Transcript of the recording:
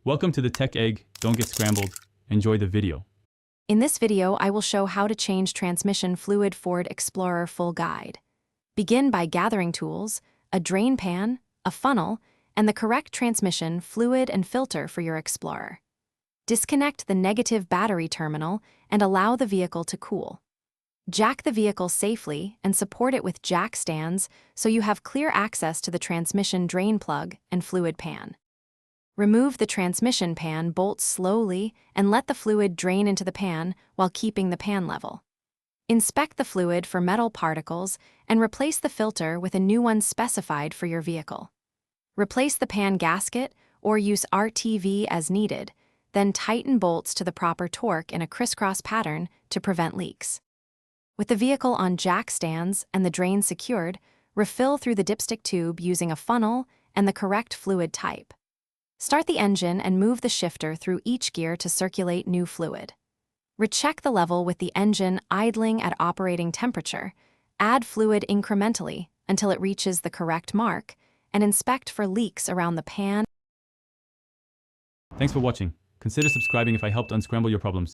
Welcome to the Tech Egg. Don't get scrambled. Enjoy the video. In this video, I will show how to change transmission fluid Ford Explorer full guide. Begin by gathering tools, a drain pan, a funnel, and the correct transmission fluid and filter for your Explorer. Disconnect the negative battery terminal and allow the vehicle to cool. Jack the vehicle safely and support it with jack stands so you have clear access to the transmission drain plug and fluid pan. Remove the transmission pan bolt slowly and let the fluid drain into the pan while keeping the pan level. Inspect the fluid for metal particles and replace the filter with a new one specified for your vehicle. Replace the pan gasket or use RTV as needed, then tighten bolts to the proper torque in a crisscross pattern to prevent leaks. With the vehicle on jack stands and the drain secured, refill through the dipstick tube using a funnel and the correct fluid type. Start the engine and move the shifter through each gear to circulate new fluid. Recheck the level with the engine idling at operating temperature, add fluid incrementally until it reaches the correct mark, and inspect for leaks around the pan. Thanks for watching. Consider subscribing if I helped unscramble your problems.